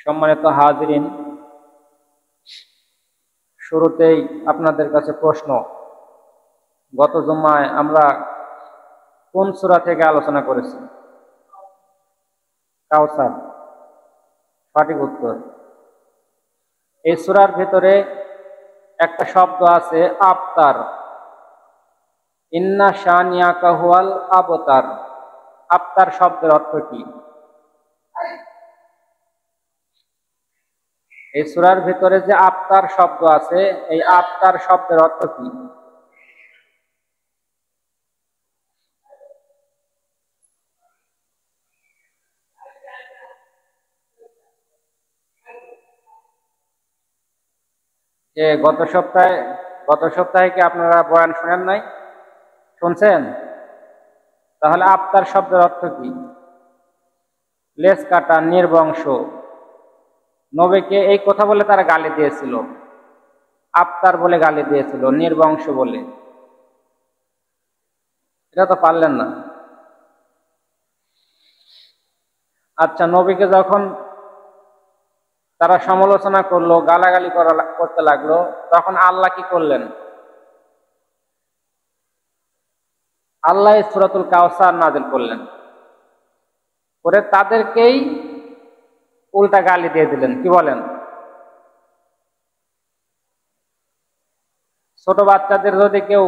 সম্মানিত হাজিরিন, শুরুতেই আপনাদের কাছে প্রশ্ন, গত জুম্মায় আমরা কোন সূরা থেকে আলোচনা করেছি? কাউসার। সঠিক উত্তর। এই সূরার ভিতরে একটা শব্দ আছে আবতার। ইন্না শানিয়াকা হুয়াল আবতার। আবতার শব্দের অর্থ কি? এই সূরার ভিতরে যে আবতার শব্দ আছে, এই আবতার শব্দের অর্থ কি? যে গত সপ্তাহে কি আপনারা বয়ান শুনেন নাই? শুনছেন? তাহলে আবতার শব্দের অর্থ কি? লেজ কাটা, নির্বংশ। নবীকে এই কথা বলে তারা গালি দিয়েছিল, আবতার বলে গালি দিয়েছিল, নির্বংশ বলে। এটা তো পারলেন না। আচ্ছা, নবীকে যখন তারা সমালোচনা করলো, গালাগালি করতে লাগলো, তখন আল্লাহ কি করলেন? আল্লাহ সূরাতুল কাউসার নাযিল করলেন, করে তাদেরকেই উল্টা গালি দিয়ে দিলেন। কি বলেন? ছোট বাচ্চাদের যদি কেউ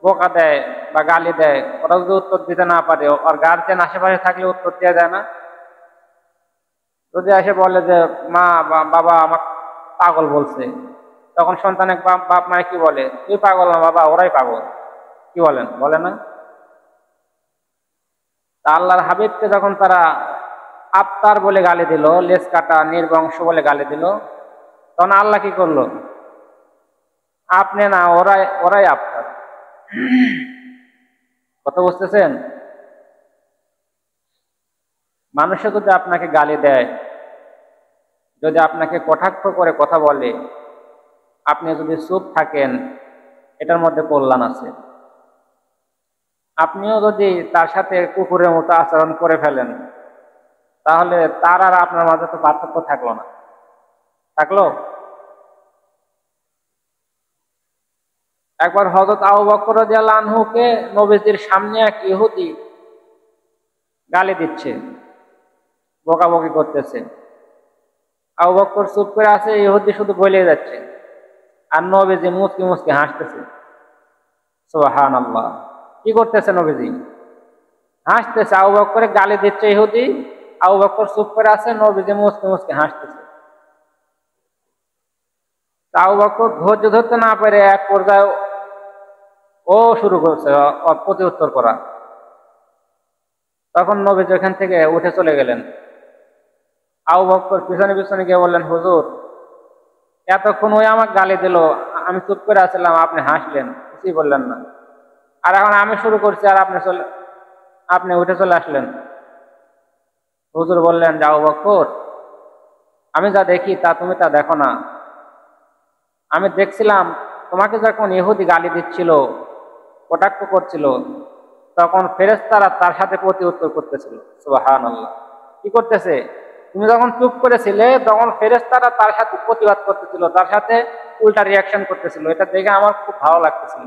বোকা দেয় বা গালি দেয়, ওরা যদি উত্তর দিতে না পারে, আর গার্জেন আশেপাশে থাকলে উত্তর দেওয়া যায় না? যদি এসে বলে যে মা বা বাবা আমাকে পাগল বলছে, তখন সন্তানের বাপ মায় কি বলে? তুই পাগল না বাবা, ওরাই পাগল। কি বলেন? বলে না? তা আল্লাহর হাবিবকে যখন তারা আবতার বলে গালি দিল, লেজ কাটা, নির্বংশ বলে গালি দিল, তখন আল্লাহ কি করলো? আপনি না, ওরাই আবতার। কথা বুঝতেছেন? মানুষে যদি আপনাকে গালি দেয়, যদি আপনাকে কটাক্ষ করে কথা বলে, আপনি যদি চুপ থাকেন, এটার মধ্যে কল্যাণ আছে। আপনিও যদি তার সাথে কুকুরের মতো আচরণ করে ফেলেন, তাহলে তার আর আপনার মাঝে তো পার্থক্য থাকলো না। থাকলো? একবার হযরত আবু বকর রাদিয়াল্লাহু আনহুকে নবীজির সামনে এক ইহুদি গালি দিচ্ছে, বকাবকি করতেছে। আবু বকর চুপ করে আছে, ইহুদি শুধু বলে যাচ্ছে, আর নবীজি মুচকি মুচকি হাসতেছে। সুবহানাল্লাহ! কি করতেছে নবীজি? হাসতেছে। আবু বকর গালি দিচ্ছে ইহুদি, আবু বকর চুপ করে আছে, নবীজি মুচকি মুচকি হাসতেছে। আবু বকর ধৈর্য ধরতে না পেরে এক পর্যায়ে ও শুরু করছে প্রতি উত্তর করা। তখন নবীজি ওখান থেকে উঠে চলে গেলেন। আবু বকর পিছনে পিছনে গিয়ে বললেন, হুজুর, এতক্ষণ ওই আমাকে গালি দিল, আমি চুপ করে আছিলাম, আপনি হাসলেন, কিছুই বললেন না। আর এখন আমি শুরু করছি, আর আপনি উঠে চলে আসলেন। হুজুর বললেন যে, আবু বকর, আমি যা দেখি তা তুমি তা দেখো না। আমি দেখছিলাম তোমাকে যখন ইহুদি গালি দিচ্ছিল, কটাক্ষ করছিল, তখন ফেরেশতারা তার সাথে প্রতি উত্তর করতেছিল। সুবহানাল্লাহ! কি করতেছে? তুমি যখন চুপ করেছিলে, তখন ফেরেশতারা তার সাথে প্রতিবাদ করতেছিল, তার সাথে উল্টা রিয়াকশন করতেছিল। এটা দেখে আমার খুব ভালো লাগতেছিল।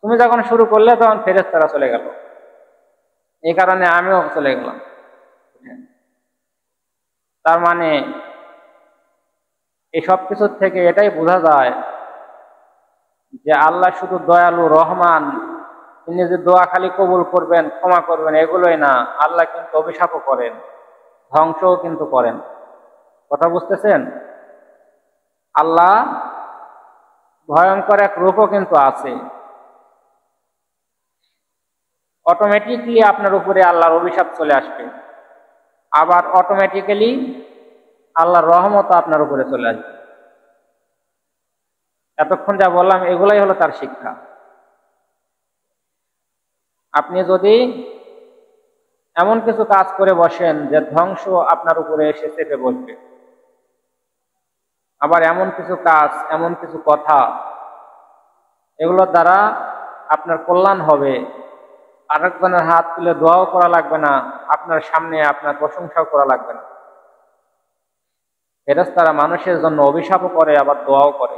তুমি যখন শুরু করলে, তখন ফেরেশতারা চলে গেল, এই কারণে আমিও চলে গেলাম। তার মানে এই সব কিছুর থেকে এটাই বোঝা যায় যে আল্লাহ শুধু দয়ালু, রহমান। তিনি যে দোয়া খালি কবুল করবেন, ক্ষমা করবেন, এগুলোই না, আল্লাহ কিন্তু অভিশাপও করেন, ধ্বংসও কিন্তু করেন। কথা বুঝতেছেন? আল্লাহ ভয়ঙ্কর এক রূপও কিন্তু আছে। অটোমেটিকলি আপনার উপরে আল্লাহর অভিশাপ চলে আসবে, আবার অটোমেটিক্যালি আল্লাহর রহমত আপনার উপরে চলে আসবে। এতক্ষণ যা বললাম, এগুলাই হলো তার শিক্ষা। আপনি যদি এমন কিছু কাজ করে বসেন যে ধ্বংস আপনার উপরে এসে চেপে বসবে, আবার এমন কিছু কাজ, এমন কিছু কথা, এগুলোর দ্বারা আপনার কল্যাণ হবে, আরেকজনের হাত তুলে দোয়াও করা লাগবে না, আপনার সামনে আপনার প্রশংসাও করা লাগবে না। ফেরেশতারা মানুষের জন্য অভিশাপও করে আবার দোয়াও করে।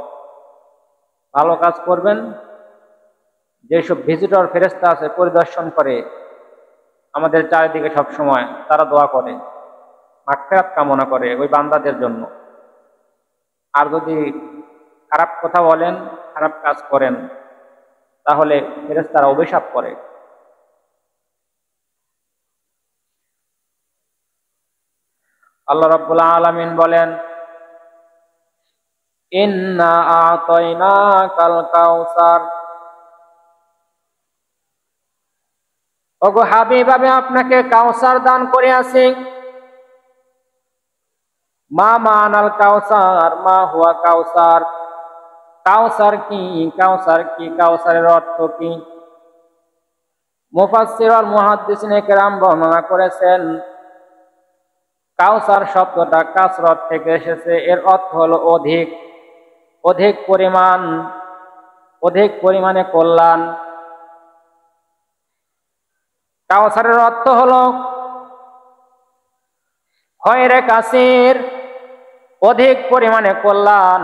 ভালো কাজ করবেন, যেসব ভিজিটর ফেরেশতা আছে পরিদর্শন করে আমাদের চারিদিকে সব সময়, তারা দোয়া করে, মাগফিরাত কামনা করে ওই বান্দাদের জন্য। আর যদি খারাপ কথা বলেন, খারাপ কাজ করেন, তাহলে ফেরেশতারা অভিশাপ করে। আল্লাহ রাব্বুল আলামিন বলেন, ইন্না আ'তাইনাকাল কাউসার, ওগো হাবিব আমি আপনাকে কাউসার দান করিয়াছি। মা মানাল কাউসার, মা হুয়া কাউসার, কাউসার কি, কাউসার কি, কাউসারের অর্থ কি? মুফাসসির ওয়াল মুহাদ্দিসিনে কেরাম বর্ণনা করেছেন, কাউসার শব্দটা কাসরত থেকে এসেছে। এর অর্থ হলো অধিক, অধিক পরিমাণ, অধিক পরিমাণে কল্যাণ। কাউসারের অর্থ হলো খয়রে কাসির, অধিক পরিমাণে কল্যাণ।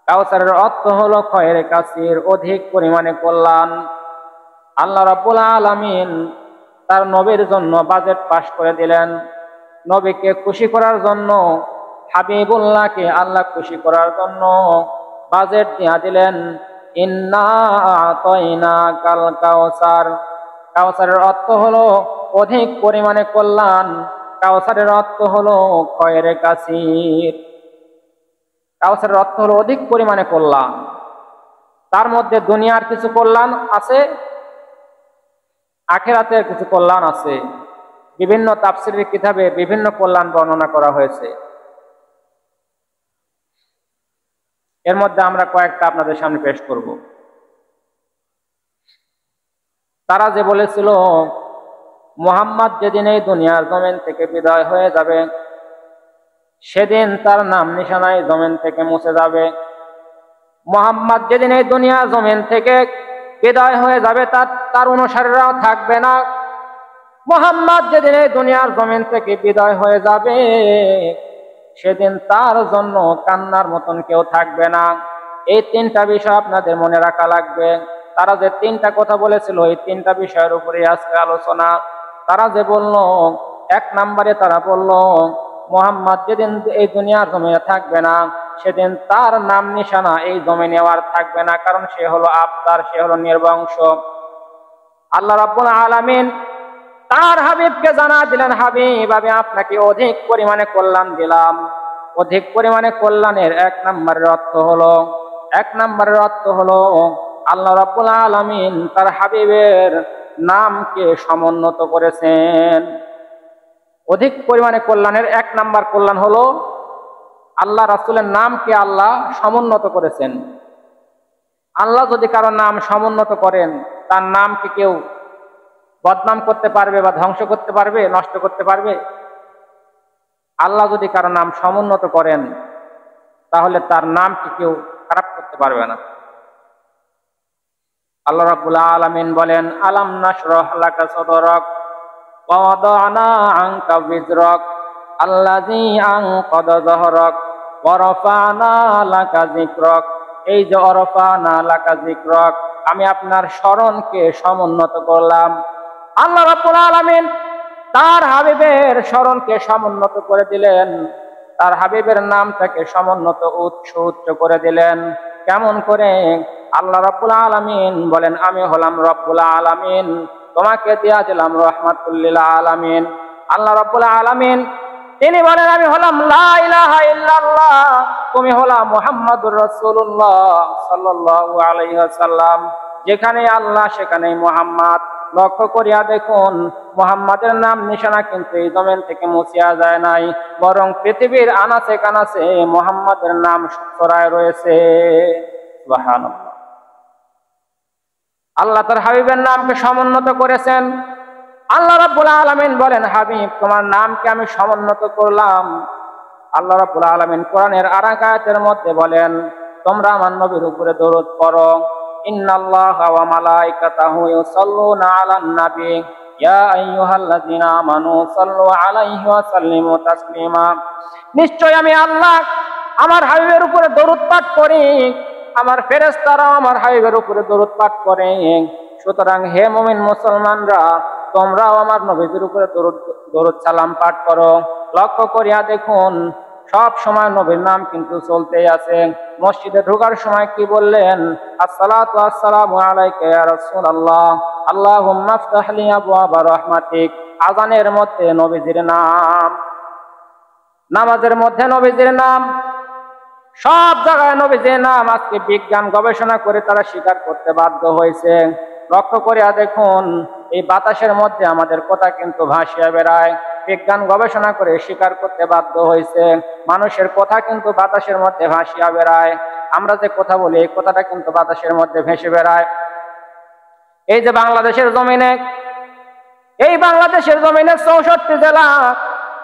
কাউসারের অর্থ হলো খয়রে কাসির, অধিক পরিমাণে কল্যাণ। আল্লাহ রাব্বুল আলামিন তার নবীর জন্য বাজেট পাশ করে দিলেন। নবীকে খুশি করার জন্য, হাবিবুল্লাহকে আল্লাহ খুশি করার জন্য বাজেট দিয়া দিলেন। ইন্না আ'তাইনাকাল কাউসার, কাউসারের অর্থ হলো অধিক পরিমাণে কল্যাণ। কাউসারের অর্থ হলো খয়রে কাসির, কাউসারের অর্থ হলো অধিক পরিমাণে কল্যাণ। তার মধ্যে দুনিয়ার কিছু কল্যাণ আছে, আখিরাতের কিছু কল্যাণ আছে। বিভিন্ন তাফসীরের কিতাবে বিভিন্ন কল্যাণ বর্ণনা করা হয়েছে। এর মধ্যে আমরা কয়েকটা আপনাদের সামনে পেশ করব। তারা যে বলেছিল মুহাম্মদ যেদিন এই দুনিয়ার জমিন থেকে বিদায় হয়ে যাবে, সেদিন তার নাম নিশানায় জমিন থেকে মুছে যাবে। মুহাম্মদ যেদিন এই দুনিয়ার জমিন থেকে বিদায় হয়ে যাবে, তার অনুসারীরাও থাকবে না। মুহাম্মদ যেদিন এই দুনিয়ার জমিন থেকে বিদায় হয়ে যাবে, সেদিন তার জন্য কান্নার মতন কেউ থাকবে না। এই তিনটা বিষয় আপনাদের মনে রাখা লাগবে। তারা যে তিনটা কথা বলেছিল, এই তিনটা বিষয়ের উপরে আজকে আলোচনা। তারা যে বলল, এক নম্বরে তারা বলল মুহাম্মদ যেদিন এই দুনিয়ার জমিনে থাকবে না, সেদিন তার নাম নিশানা এই জমিনে আর থাকবে না, কারণ সে হলো আবতার, সে হলো নির্বংশ। আল্লাহ রাব্বুল আলামিন তার হাবিবকে জানা দিলেন, হাবিব আমি আপনাকে অধিক পরিমাণে কল্যাণ দিলাম। অধিক পরিমাণে কল্যাণের এক নম্বরের অর্থ হলো আল্লাহ রাব্বুল আলামিন তার হাবিবের নামকে সমুন্নত করেছেন। অধিক পরিমাণে কল্যাণের এক নাম্বার কল্যাণ হলো আল্লাহ রাসূলের নামকে আল্লাহ সমুন্নত করেছেন। আল্লাহ যদি কারো নাম সমুন্নত করেন, তার নামকে কেউ বদনাম করতে পারবে বা ধ্বংস করতে পারবে, নষ্ট করতে পারবে? আল্লাহ যদি কারো নাম সমুন্নত করেন, তাহলে তার নামকে কেউ খারাপ করতে পারবে না। আল্লাহ রাব্বুল আলামিন বলেন, আলাম নাশরাহ লাকা সাদরাক ওয়া ওয়াদানা আনকা বিজরাক আল্লাযী আনকাদা যাহরাক ওয়া রাফা'না লাকা যিকরাক। এই যে রাফা'না লাকা যিকরাক, আমি আপনার স্মরণকে সমুন্নত করলাম। আল্লাহ রাব্বুল আলামিন তার হাবিবের স্মরণকে সমুন্নত করে দিলেন, তার হাবিবের নামটাকে সমুন্নত উচ্চ করে দিলেন। কেমন করে? আল্লাহ রাব্বুল আলামিন বলেন, আমি হলাম রব্বুল আলামিন, তোমাকে দিয়া দিলাম রাহমাতুল লিল আলামিন। আল্লাহ রাব্বুল আলামিন তিনি বলেন, আমি হলাম লা ইলাহা ইল্লাল্লাহ, তুমি হলা মুহাম্মাদুর রাসূলুল্লাহ সাল্লাল্লাহু আলাইহি ওয়াসাল্লাম। যেখানে আল্লাহ সেখানেই মুহাম্মদ। লক্ষ্য করিয়া দেখুন, মুহাম্মাদের নাম নিশানা কিন্তু এই জমিন থেকে মুছিয়া যায় নাই, বরং পৃথিবীর আনাচে কানাচে মুহাম্মাদের নাম ছড়ায় রয়েছে। সুবহানাল্লাহ। আল্লাহ তার হাবিবের নামকে সমুন্নত করেছেন। আল্লাহ রাব্বুল আলামিন বলেন, হাবিব তোমার নামকে আমি সমুন্নত করলাম। আল্লাহ রাব্বুল আলামিন কোরআনের আরেক আয়াতের মধ্যে বলেন, তোমরা আমার নবীর উপরে দরুদ পড়ো। ইন্নাল্লাহা ওয়া মালাইকাতাহু ইউসাল্লুনা আলান নবী ইয়া আইয়ুহাল্লাযীনা আমানু সাল্লু আলাইহি ওয়া সাল্লিমু তাসলিমা। নিশ্চয় আমি আল্লাহ আমার হাবিবের উপরে দরুদ পাঠ করি, আমার ফেরেশতারাও আমার হাবিবের উপরে দরুদ পাঠ করে। সুতরাং হে মুমিন মুসলমানরা, তোমরাও আমার নবীজির উপরে দরুদ সালাম পাঠ করো। লক্ষ্য করিয়া দেখুন, সব সময় নবীর নাম কিন্তু চলতেই আছে। মসজিদে ঢোকার সময় কি বললেন? আসসালাতু আসসালামু আলাইকা ইয়া রাসূলুল্লাহ, আল্লাহুম্মা ইফতাহ লি আবওয়াবা রাহমাতিক। আযানের মধ্যে নবীজির নাম, নামাজের মধ্যে নবীজির নাম, সব জায়গায় নবীজির নাম। আজকে বিজ্ঞান গবেষণা করে তারা স্বীকার করতে বাধ্য হয়েছে। লক্ষ্য করিয়া দেখুন, এই বাতাসের মধ্যে আমাদের কথা কিন্তু ভাসিয়া বেড়ায়। বিজ্ঞান গবেষণা করে স্বীকার করতে বাধ্য হয়েছে, মানুষের কথা কিন্তু বাতাসের মধ্যে ভাসিয়া বেড়ায়। আমরা যে কথা বলি এই কথাটা কিন্তু বাতাসের মধ্যে ভেসে বেড়ায়। এই যে বাংলাদেশের জমিনে, এই বাংলাদেশের জমিনে 64 জেলা,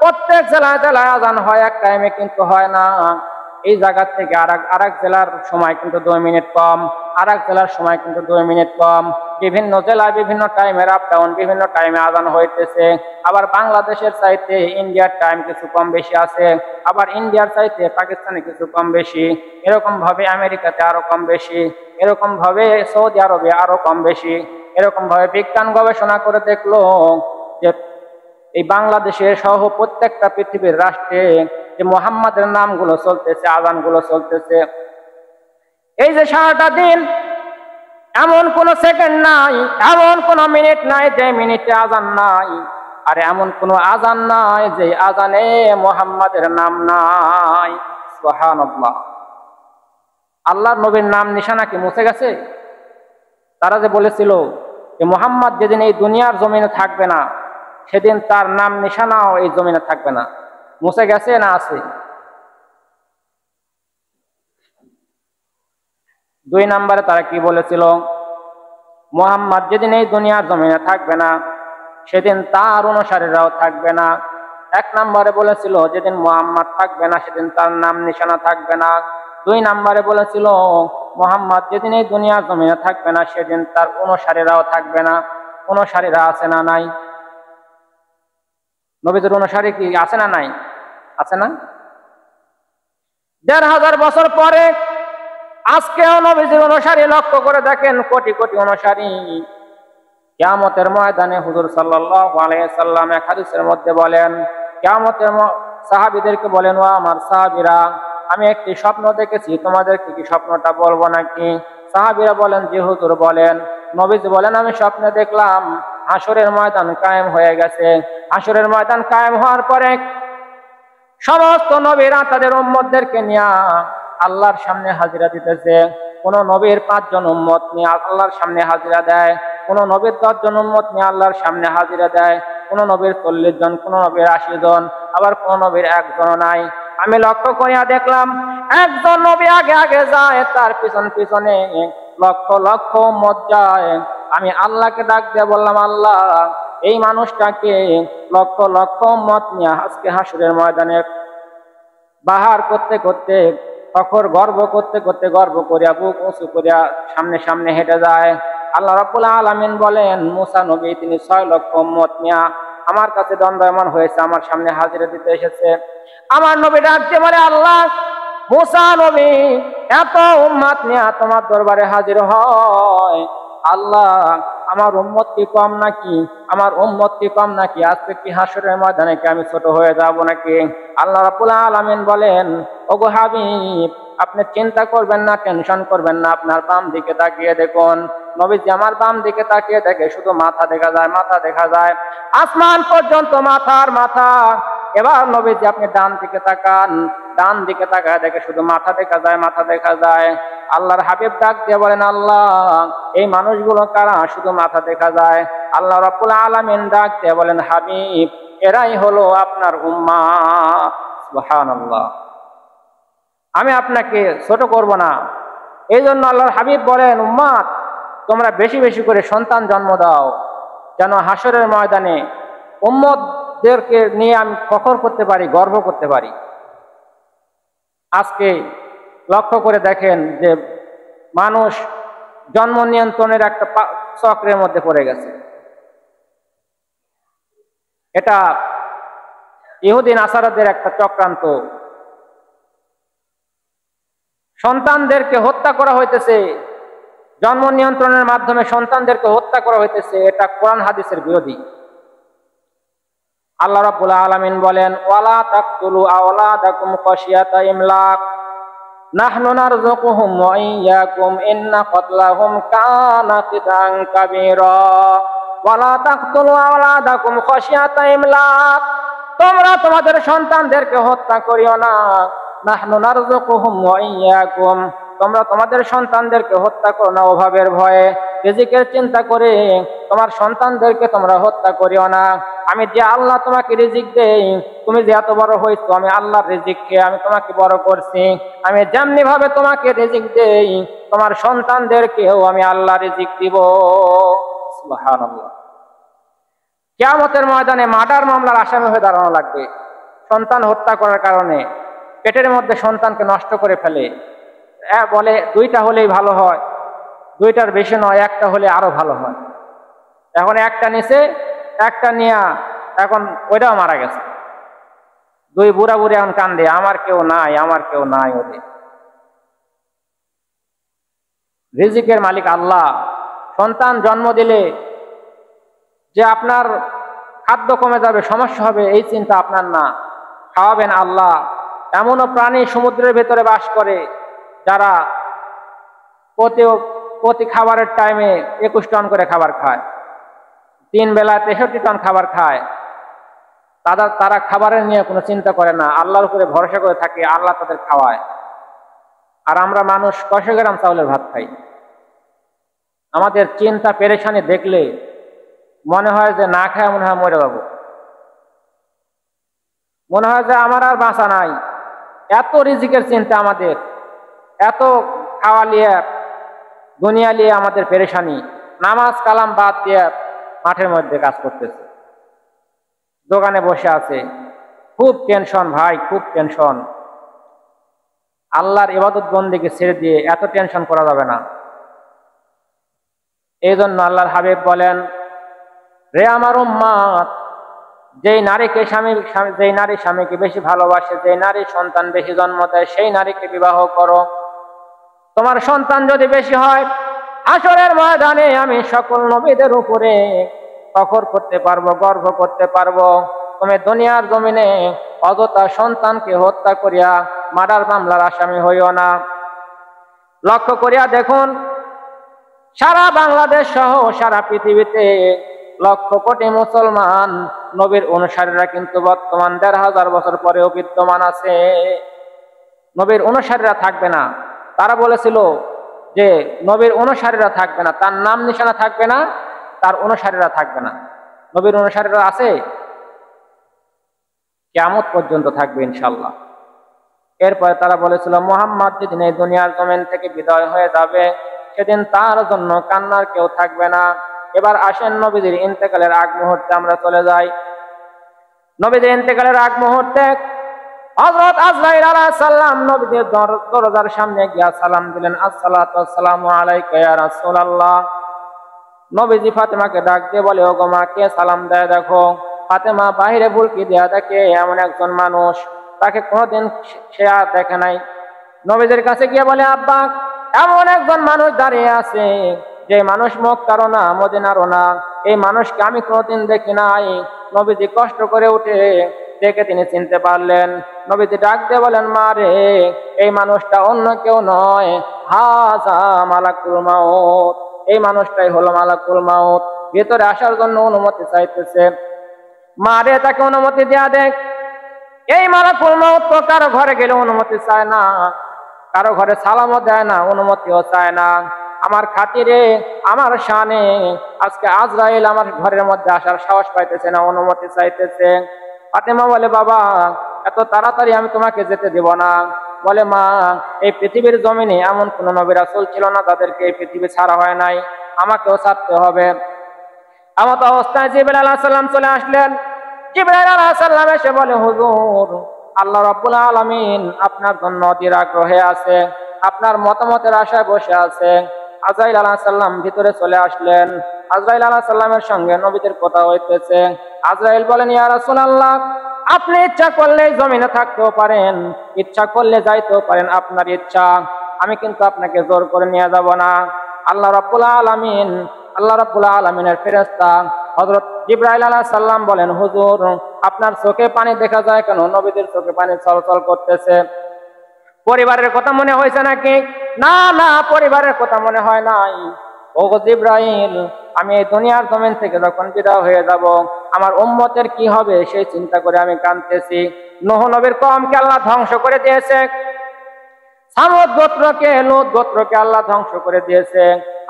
প্রত্যেক জেলায় জেলায় আজান হয়, এক টাইমে কিন্তু হয় না। এই জায়গা থেকে আরেক জেলার সময় কিন্তু 2 মিনিট কম, আরেক জেলার সময় কিন্তু 2 মিনিট কম। বিভিন্ন জেলায় বিভিন্ন টাইমের আপ ডাউন, বিভিন্ন টাইমে আজান হইতেছে। আবার বাংলাদেশের চাইতে ইন্ডিয়ার টাইম কিছু কম বেশি আছে, আবার ইন্ডিয়ার চাইতে পাকিস্তানে কিছু কম বেশি, এরকম ভাবে আমেরিকাতে আরো কম বেশি, এরকম ভাবে সৌদি আরবে আরো কম বেশি। এরকম ভাবে বিজ্ঞান গবেষণা করে দেখলো যে এই বাংলাদেশের সহ প্রত্যেকটা পৃথিবীর রাষ্ট্রে যে মুহাম্মাদের নামগুলো চলতেছে, আজানগুলো চলতেছে, এই যে সারাটা দিন এমন কোন সেকেন্ড নাই, এমন কোন মিনিট নাই যে মিনিটে আজান নাই, আর এমন কোন আজান নাই যে আজানে মুহাম্মাদের নাম নাই। সুবহানাল্লাহ। আল্লাহর নবীর নাম নিশানা কি মুছে গেছে? তারা যে বলেছিল যে মুহাম্মদ যেদিন এই দুনিয়ার জমিনে থাকবে না, সেদিন তার নাম নিশানাও এই জমিনে থাকবে না, মুছে গেছে না আছে? 2 নম্বরে তারা কি বলেছিল? মুহাম্মদ যেদিন এই দুনিয়ার জমিনে থাকবে না, সেদিন তার অনুসারীরাও থাকবে না। 1 নম্বরে বলেছিল যেদিন মুহাম্মদ থাকবে না, সেদিন তার নাম নিশানা থাকবে না। 2 নম্বরে বলেছিল মুহাম্মদ যেদিন এই দুনিয়ার জমিনে থাকবে না, সেদিন তার অনুসারীরাও থাকবে না। অনুসারীরা আছে না নাই? নবীদের অনুসারী কি আছে না নাই? আছে না? 1500 বছর পরে আজকেও নবীজির অনুসারী লক্ষ্য করে দেখেন, কোটি কোটি অনুসারী। কিয়ামতের ময়দানে হুজুর সাল্লাল্লাহু আলাইহি সাল্লাম এক হাদিসের মধ্যে বলেন, কিয়ামতের সাহাবীদেরকে বলেন, ও আমার সাহাবীরা, আমি একটি স্বপ্ন দেখেছি, তোমাদেরকে কি স্বপ্নটা বলবো নাকি? সাহাবীরা বলেন, জি হুজুর বলেন। নবীজি বলেন, আমি স্বপ্নে দেখলাম হাসরের ময়দান কায়েম হয়ে গেছে। হাসরের ময়দান কায়েম হওয়ার পরে সমস্ত নবীরা তাদের উম্মতদেরকে নিয়ে আল্লাহর সামনে হাজিরা দিতেছে। কোন নবীর 5 জন উম্মত নিয়ে আল্লাহর সামনে হাজিরা দেয়, কোন নবীর 10 জন উম্মত নিয়ে আল্লাহর সামনে হাজিরা দেয়, কোন নবীর 40 জন, কোন নবীর 80 জন, আবার কোন নবীর 1 জন নাই। আমি লক্ষ্য করিয়া দেখলাম একজন নবী আগে আগে যায়, তার পিছন পিছনে লক্ষ লক্ষ উম্মত যায়। আমি আল্লাহকে ডাক দিয়ে বললাম, আল্লাহ, এই মানুষটাকে লক্ষ লক্ষ উম্মত নিয়ে আজকে হাসরের ময়দানে বাহার করতে করতে, ফখর গর্ব করতে করতে, গর্ব করিয়া বুক উঁচু করিয়া সামনে সামনে হেঁটে যায়। আল্লাহ রাব্বুল আলামিন বলেন, মুসা নবী তিনি 6 লক্ষ উম্মত নিয়ে আমার কাছে দণ্ডায়মান হয়েছে, আমার সামনে হাজিরা দিতে এসেছে। আমার নবী ডাকতে বলে, আল্লাহ, মুসা নবী এত উম্মত নিয়ে তোমার দরবারে হাজির হয়, আল্লাহ আমার উম্মত কি কম নাকি? আমার উম্মত কি কম নাকি? আজকে কি হাসরের ময়দানে কি আমি ছোট হয়ে যাব নাকি? আল্লাহ রাব্বুল আলামিন বলেন, ওগো হাবিব, আপনি চিন্তা করবেন না, টেনশন করবেন না, আপনার বাম দিকে তাকিয়ে দেখুন। নবীজি আমার বাম দিকে তাকিয়ে দেখে শুধু মাথা দেখা যায়, মাথা দেখা যায়, আসমান পর্যন্ত মাথার মাথা। এবার নবীজি আপনি ডান দিকে তাকান, ডান দিকে তাকায় দেখে শুধু মাথা দেখা যায়, মাথা দেখা যায়। আল্লাহর হাবিব ডাক দিয়ে বলেন, আল্লাহ, এই মানুষগুলো কারা? শুধু মাথা দেখা যায়। আল্লাহ রাব্বুল আলামিন ডাক দিয়ে বলেন, হাবিব, এরাই হলো আপনার উম্মাত। সুবহানাল্লাহ। আমি আপনাকে ছোট করব না, এই জন্য আল্লাহর হাবিব বলেন, উম্মাত, তোমরা বেশি বেশি করে সন্তান জন্ম দাও, যেন হাসরের ময়দানে উম্মতদেরকে নিয়ে আমি ফখর করতে পারি, গর্ব করতে পারি। আজকে লক্ষ্য করে দেখেন যে মানুষ জন্ম নিয়ন্ত্রণের একটা চক্রের মধ্যে পড়ে গেছে। এটা ইহুদি নাসারাদের একটা চক্রান্ত। সন্তানদেরকে হত্যা করা হইতেছে, জন্ম নিয়ন্ত্রণের মাধ্যমে সন্তানদেরকে হত্যা করা হইতেছে, এটা কোরআন হাদিসের বিরোধী। আল্লাহ রাব্বুল আলামিন বলেন, ওয়ালা তাকতুলু আওলাদাকুম খাশিয়াতা ইমলাক নাহনু নারযুকুহুম ওয়া ইয়্যাকুম ইন্না ক্বাতলাহুম কানা কিতান কাবীরা। ওয়ালা তাকতুলু আওলাদাকুম খাশিয়াতা ইমলাক, তোমরা তোমাদের সন্তানদেরকে হত্যা করিও না। নাহনু নারযুকুহুম ওয়া ইয়্যাকুম, তোমরা তোমাদের সন্তানদেরকে হত্যা করো না অভাবের ভয়ে, রিজিকের চিন্তা করে তোমার সন্তানদেরকে তোমরা হত্যা করিও না। আমি যে আল্লাহ তোমাকে রিজিক দেই, তুমি যে এত বড় হইছো, আমি আল্লাহর রিজিক খেয়ে আমি তোমাকে বড় করছি। আমি যেমনি ভাবে তোমাকে রিজিক দেই, তোমার সন্তানদেরকেও আমি আল্লাহ রিজিক দিব। সুবহানাল্লাহ। কিয়ামতের ময়দানে মার্ডার মামলার আসামি হয়ে দাঁড়ানো লাগবে সন্তান হত্যা করার কারণে। পেটের মধ্যে সন্তানকে নষ্ট করে ফেলে, বলে দুইটা হলেই ভালো হয়, দুইটার বেশি নয়, একটা হলে আরো ভালো হয়। এখন একটা নিচে, একটা নিয়া এখন ওইটাও মারা গেছে। দুই বুড়া বুড়ি এখন কান্দে, আমার কেউ নাই, আমার কেউ নাই। ওদের রিজিকের মালিক আল্লাহ। সন্তান জন্ম দিলে যে আপনার খাদ্য কমে যাবে, সমস্যা হবে, এই চিন্তা আপনার না, খাওয়াবেন আল্লাহ। এমনও প্রাণী সমুদ্রের ভেতরে বাস করে যারা প্রতি খাবারের টাইমে 21 টন করে খাবার খায়, 3 বেলা 63 টন খাবার খায়। তারা খাবারের নিয়ে কোনো চিন্তা করে না, আল্লাহর উপরে ভরসা করে থাকে, আল্লাহ তাদের খাওয়ায়। আর আমরা মানুষ 100 গ্রাম চাউলের ভাত খাই। আমাদের চিন্তা পেরেশানি দেখলে মনে হয় যে না খায় মনে হয় মরে যাবো, মনে হয় যে আমার আর বাঁচা নাই। এত রিজিকের চিন্তা আমাদের, এত খাওয়া নিয়ে দুনিয়া নিয়ে আমাদের পেরেশানি। নামাজ কালাম বাদ দিয়ে মাঠের মধ্যে কাজ করতেছে, দোকানে বসে আছে, খুব টেনশন ভাই, খুব টেনশন। আল্লাহর ইবাদত বন্দেগী ছেড়ে দিয়ে এত টেনশন করা যাবে না। এই জন্য আল্লাহর হাবিব বলেন, রে আমার উম্মত, যেই নারী স্বামীকে বেশি ভালোবাসে, যেই নারী সন্তান বেশি জন্ম দেয়, সেই নারীকে বিবাহ করো। তোমার সন্তান যদি বেশি হয়, হাসরের ময়দানে আমি সকল নবীদের উপরে ফখর করতে পারবো, গর্ব করতে পারবো। তুমি দুনিয়ার জমিনে অযথা সন্তানকে হত্যা করিয়া মার্ডার মামলার আসামি হইও না। লক্ষ্য করিয়া দেখুন, সারা বাংলাদেশ সহ সারা পৃথিবীতে লক্ষ কোটি মুসলমান নবীর অনুসারীরা কিন্তু বর্তমান 1500 বছর পরেও বিদ্যমান আছে। নবীর অনুসারীরা থাকবে না। তারা বলেছিল যে নবীর অনুসারীরা থাকবে না, তার নাম নিশানা থাকবে না, তার অনুসারীরা থাকবে না। নবীর অনুসারীরা আছে, কিয়ামত পর্যন্ত থাকবে ইনশাআল্লাহ। এরপরে তারা বলেছিল, মুহাম্মদ যেদিন এই দুনিয়ার জমিন থেকে বিদায় হয়ে যাবে, সেদিন তার জন্য কান্নার কেউ থাকবে না। এবার আসেন নবীদের ইন্তেকালের আগ মুহূর্তে আমরা চলে যাই। নবীদের ইন্তেকালের আগ মুহূর্তে হযরত আজরাইল আলাইহিস সালাম নবীদের দরজার সামনে গিয়া সালাম দিলেন, আসসালাতু ওয়াসসালামু আলাইকা ইয়া রাসূলুল্লাহ। নবীজি ফাতেমাকে ডাক দিয়ে বলে, ওগো মা, কে সালাম দেয় দেখো। ফাতেমা বাহিরে বুলকি দেয়া দেখে এমন একজন মানুষ, তাকে কোনোদিন সে আর দেখে নাই। নবীদের কাছে গিয়ে বলে, আব্বা, এমন একজন মানুষ দাঁড়িয়ে আছে, যে মানুষ মক্কারও না, মদিনারও না, এই মানুষকে আমি কোনোদিন দেখি নাই। নবীজি কষ্ট করে উঠে দেখে তিনি চিনতে পারলেন। নবীজি ডাক দিয়ে বলেন, মা রে, এই মানুষটা অন্য কেউ নয়, হাযা মালাকুল মাউত। এই মানুষটাই হলো মালাকুল মাউত। ভেতরে আসার জন্য অনুমতি চাইতেছে। মা রে, তাকে অনুমতি দেয়া দেখ। এই মালাকুল মাউত তো কারো ঘরে গেলে অনুমতি চায় না, কারো ঘরে সালামও দেয় না, অনুমতিও চায় না। আমার খাতিরে, আমার শানে আজকে আজরাইল আমার ঘরের মধ্যে আসার সাহস পাইতেছে না, অনুমতি চাইতেছে। ফাতেমা বলে, বাবা, এত তাড়াতাড়ি আমি তোমাকে যেতে দেব না। বলে, মা, এই পৃথিবীর জমিনে এমন কোন নবী রাসূল ছিল না যাদেরকে এই পৃথিবী ছাড়া হয় নাই, আমাকেও ছাড়তে হবে। এমত অবস্থায় জিবরাইল আলাইহিস সালাম চলে আসলেন। জিবরাইল আলাইহিস সালাম এসে বলে, হুজুর, আল্লাহ রাব্বুল আলামিন আপনার জন্য অধীর আগ্রহে আছে, আপনার মতামতের আশায় বসে আছে। আজরাইল আলাইহিস সালাম ভিতরে চলে আসলেন। আজরাইল আলাইহিস সালামের সঙ্গে নবীদের কথা হইতেছে। আজরাইল বলেন, ইয়া রাসূলুল্লাহ, আপনি ইচ্ছা করলে জমিনে থাকতেও পারেন, ইচ্ছা করলে যাইতেও পারেন, আপনার ইচ্ছা। আমি কিন্তু আপনাকে জোর করে নিয়ে যাব না। আল্লাহ রাব্বুল আলামিনের ফেরেশতা হযরত জিবরাইল আলাইহিস সালাম বলেন, হুজুর, আপনার চোখে পানি দেখা যায় কেন? নবীদের চোখে পানি ছলছল করতেছে। পরিবারের কথা মনে হয়েছে নাকি? না না, পরিবারের কথা মনে হয় নাই। ও জিবরাইল, আমি এই দুনিয়ার জমিন থেকে যখন বিদায় হয়ে যাব, আমার উম্মতের কি হবে সেই চিন্তা করে আমি কাঁদতেছি। নূহ নবীর কওমকে আল্লাহ ধ্বংস করে দিয়েছে, সামুদ গোত্রকে, লূত গোত্রকে আল্লাহ ধ্বংস করে দিয়েছে।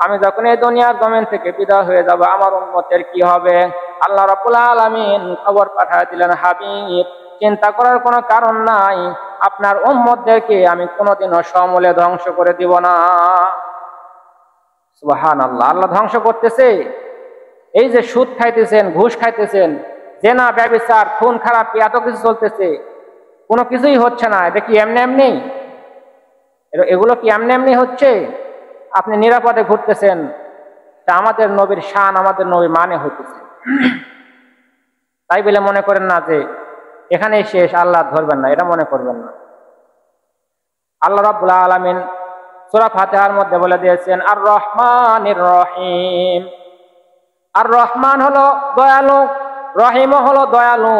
আমি যখন এই দুনিয়ার জমিন থেকে বিদায় হয়ে যাব, আমার উম্মতের কি হবে? আল্লাহ রাব্বুল আলামিন খবর পাঠিয়ে দিলেন, হাবিব, চিন্তা করার কোনো কারণ নাই, আপনার উম্মতদেরকে আমি কোনোদিনও সমূলে ধ্বংস করে দিব না। সুবহানাল্লাহ, আল্লাহ ধ্বংস করতেছে। এই যে সুদ খাইতেছেন, ঘুষ খাইতেছেন, জেনা, ব্যভিচার, খুন খারাপি, এত কিছু চলতেছে, কোনো কিছুই হচ্ছে না। এটা কি এমনি এমনি? এগুলো কি এমনি এমনি হচ্ছে? আপনি নিরাপদে ঘুরতেছেন, তা আমাদের নবীর শান, আমাদের নবীর মানে হইতেছে। তাই বলে মনে করেন না যে এখানেই শেষ, আল্লাহ ধরবেন না, এটা মনে করবেন না। আল্লাহ রাব্বুল আলামিন সূরা ফাতিহার মধ্যে বলে দিয়েছেন, আর রহমানির রহিম। আর রহমান হলো দয়ালু, রহিম হলো দয়ালু।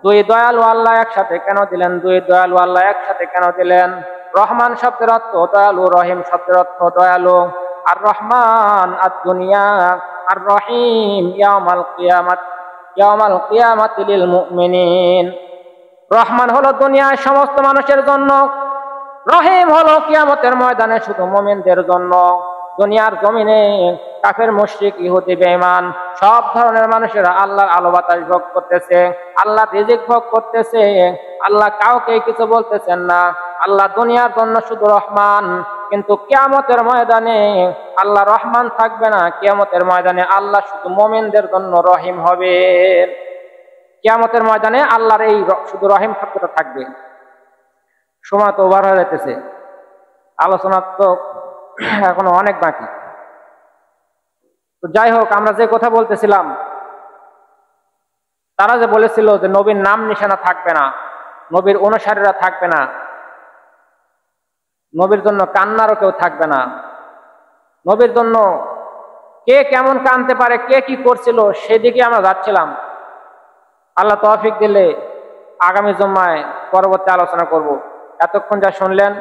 দুই দয়ালু আল্লাহ একসাথে কেন দিলেন? দুই দয়ালু আল্লাহ একসাথে কেন দিলেন? রহমান শব্দের অর্থ দয়ালু, রহিম শব্দের অর্থ দয়ালু। আর রহমান আর দুনিয়া, আর রহিম ইয়াউমাল কিয়ামাতি লিল মুমিনিন। রহমান হলো দুনিয়ায় সমস্ত মানুষের জন্য, রহিম হলো কিয়ামতের ময়দানে শুধু মুমিনদের জন্য। দুনিয়ার জমিনে কাফের, মুশরিক, ইহুদি, বেঈমান সব ধরনের মানুষেরা আল্লাহর আলো বাতাস ভোগ করতেছে, আল্লাহ রিজিক ভোগ করতেছে, আল্লাহ কাউকে কিছু বলতেছেন না। আল্লাহ দুনিয়ার জন্য শুধু রহমান, কিন্তু কিয়ামতের ময়দানে আল্লাহ রহমান থাকবে না। কিয়ামতের ময়দানে আল্লাহ শুধু মুমিনদের জন্য রহিম হবে। কিয়ামতের ময়দানে আল্লাহর এই শুধু রহিম শব্দটা থাকবে। সময় তো ওভার হয়ে যাইতেছে, আলোচনা তো এখনো অনেক বাকি। তো যাই হোক, আমরা যে কথা বলতেছিলাম, তারা যে বলেছিল যে নবীর নাম নিশানা থাকবে না, নবীর অনুসারীরা থাকবে না, নবীর জন্য কান্নারও কেউ থাকবে না, নবীর জন্য কে কেমন কাঁদতে পারে, কে কি করছিল, সেদিকে আমরা যাচ্ছিলাম। আল্লাহ তৌফিক দিলে আগামী জুম্মায় পরবর্তী আলোচনা করব। এতক্ষণ যা শুনলেন